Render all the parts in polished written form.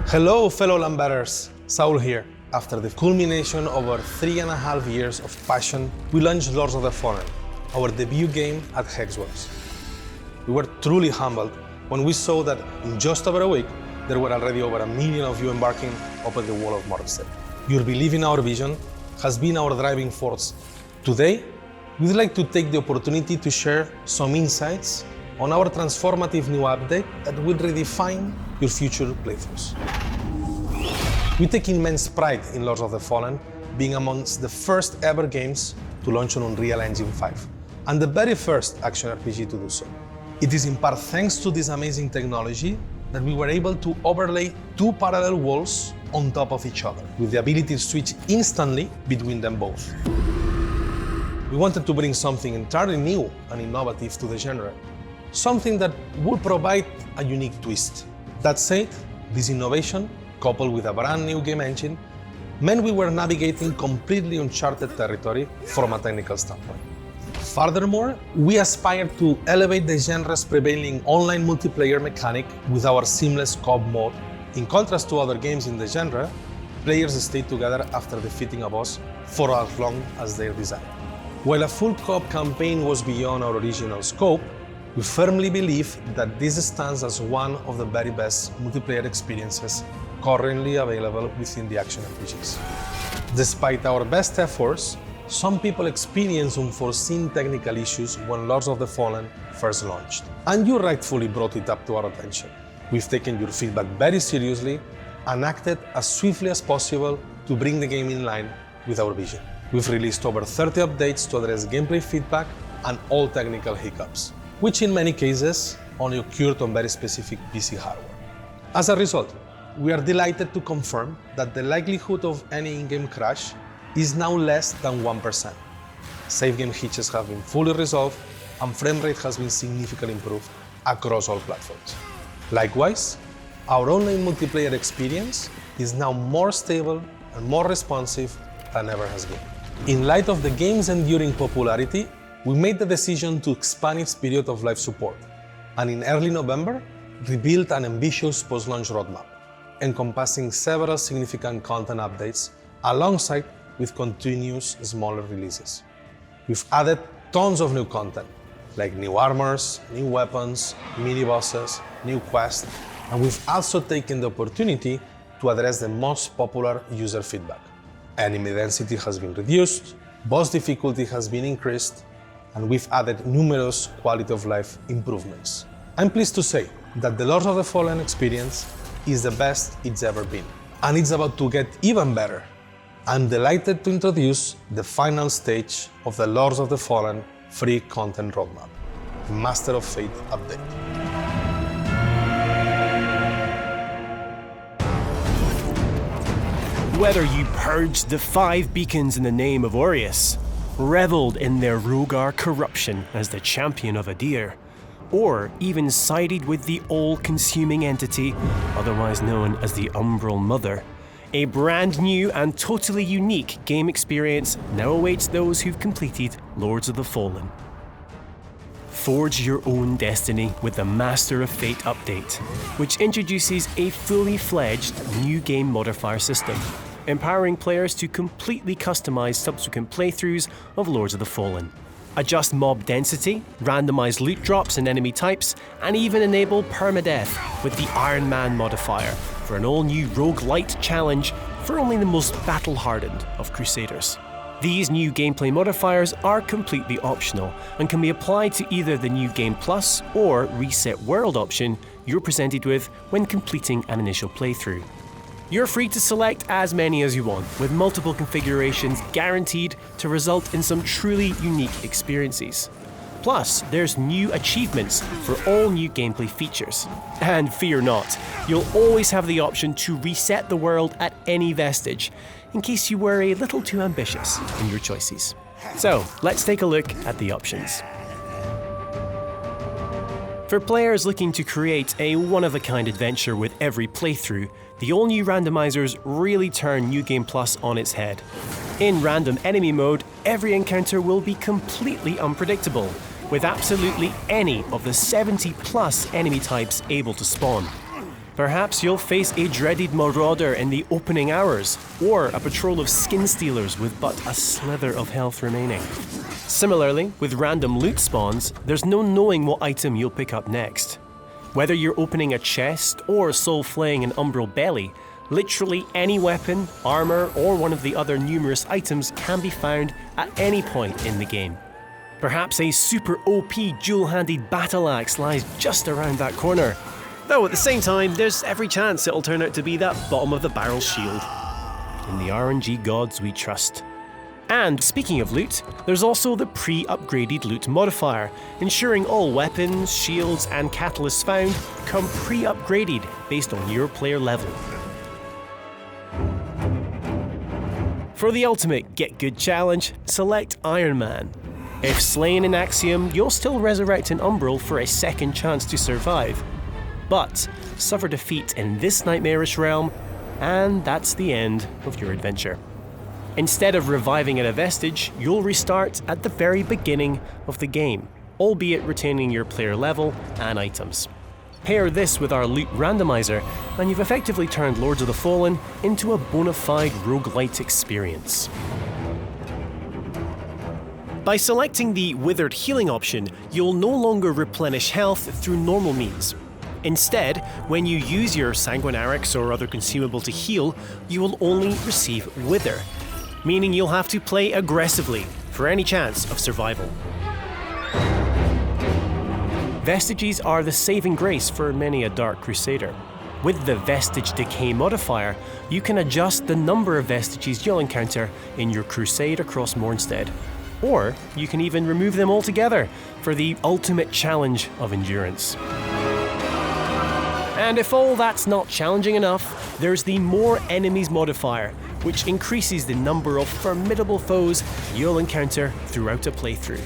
Hello, fellow Lambetters. Saul here. After the culmination of our 3.5 years of passion, we launched Lords of the Fallen, our debut game at Hexworks. We were truly humbled when we saw that in just over a week, there were already over 1 million of you embarking upon the wall of Morkstead. Your belief in our vision has been our driving force. Today, we'd like to take the opportunity to share some insights on our transformative new update that will redefine your future playthroughs. We take immense pride in Lords of the Fallen being amongst the first ever games to launch on Unreal Engine 5, and the very first action RPG to do so. It is in part thanks to this amazing technology that we were able to overlay 2 parallel walls on top of each other, with the ability to switch instantly between them both. We wanted to bring something entirely new and innovative to the genre, something that would provide a unique twist. That said, this innovation, coupled with a brand new game engine, meant we were navigating completely uncharted territory from a technical standpoint. Furthermore, we aspired to elevate the genre's prevailing online multiplayer mechanic with our seamless co-op mode. In contrast to other games in the genre, players stayed together after defeating a boss for as long as they desired. While a full co-op campaign was beyond our original scope, we firmly believe that this stands as one of the very best multiplayer experiences currently available within the action RPGs. Despite our best efforts, some people experienced unforeseen technical issues when Lords of the Fallen first launched, and you rightfully brought it up to our attention. We've taken your feedback very seriously and acted as swiftly as possible to bring the game in line with our vision. We've released over 30 updates to address gameplay feedback and all technical hiccups, which in many cases only occurred on very specific PC hardware. As a result, we are delighted to confirm that the likelihood of any in-game crash is now less than 1%. Save game hitches have been fully resolved and frame rate has been significantly improved across all platforms. Likewise, our online multiplayer experience is now more stable and more responsive than ever has been. In light of the game's enduring popularity, we made the decision to expand its period of live support, and in early November, revealed an ambitious post-launch roadmap, encompassing several significant content updates alongside with continuous smaller releases. We've added tons of new content, like new armors, new weapons, mini-bosses, new quests, and we've also taken the opportunity to address the most popular user feedback. Enemy density has been reduced, boss difficulty has been increased, and we've added numerous quality of life improvements. I'm pleased to say that the Lords of the Fallen experience is the best it's ever been, and it's about to get even better. I'm delighted to introduce the final stage of the Lords of the Fallen free content roadmap, Master of Fate update. Whether you purged the 5 beacons in the name of Aureus, reveled in their Rogar corruption as the champion of Adir, or even sided with the all-consuming entity, otherwise known as the Umbral Mother, a brand new and totally unique game experience now awaits those who've completed Lords of the Fallen. Forge your own destiny with the Master of Fate update, which introduces a fully fledged new game modifier system, empowering players to completely customize subsequent playthroughs of Lords of the Fallen. Adjust mob density, randomize loot drops and enemy types, and even enable permadeath with the Iron Man modifier for an all-new roguelite challenge for only the most battle-hardened of Crusaders. These new gameplay modifiers are completely optional and can be applied to either the New Game Plus or Reset World option you're presented with when completing an initial playthrough. You're free to select as many as you want, with multiple configurations guaranteed to result in some truly unique experiences. Plus, there's new achievements for all new gameplay features. And fear not, you'll always have the option to reset the world at any vestige, in case you were a little too ambitious in your choices. So, let's take a look at the options. For players looking to create a one-of-a-kind adventure with every playthrough, the all-new randomizers really turn New Game Plus on its head. In random enemy mode, every encounter will be completely unpredictable, with absolutely any of the 70+ enemy types able to spawn. Perhaps you'll face a dreaded marauder in the opening hours, or a patrol of skin stealers with but a slither of health remaining. Similarly, with random loot spawns, there's no knowing what item you'll pick up next. Whether you're opening a chest or soul-flaying an umbral belly, literally any weapon, armor, or one of the other numerous items can be found at any point in the game. Perhaps a super OP dual-handed battle axe lies just around that corner. Though at the same time, there's every chance it'll turn out to be that bottom-of-the-barrel shield. In the RNG gods we trust. And speaking of loot, there's also the pre-upgraded loot modifier, ensuring all weapons, shields, and catalysts found come pre-upgraded based on your player level. For the ultimate Get Good challenge, select Iron Man. If slain in Axiom, you'll still resurrect an Umbral for a second chance to survive. But suffer defeat in this nightmarish realm, and that's the end of your adventure. Instead of reviving at a vestige, you'll restart at the very beginning of the game, albeit retaining your player level and items. Pair this with our loot randomizer, and you've effectively turned Lords of the Fallen into a bona fide roguelite experience. By selecting the Withered Healing option, you'll no longer replenish health through normal means. Instead, when you use your Sanguinarix or other consumable to heal, you will only receive Wither, meaning you'll have to play aggressively for any chance of survival. Vestiges are the saving grace for many a Dark Crusader. With the Vestige Decay modifier, you can adjust the number of vestiges you'll encounter in your crusade across Mornstead. Or you can even remove them altogether for the ultimate challenge of endurance. And if all that's not challenging enough, there's the More Enemies modifier, which increases the number of formidable foes you'll encounter throughout a playthrough.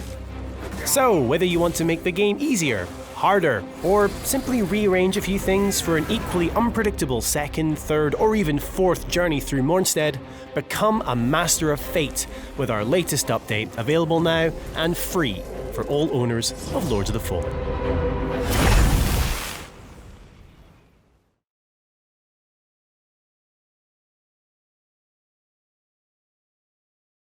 So, whether you want to make the game easier, harder, or simply rearrange a few things for an equally unpredictable second, third, or even fourth journey through Mornstead, become a master of fate with our latest update available now and free for all owners of Lords of the Fallen.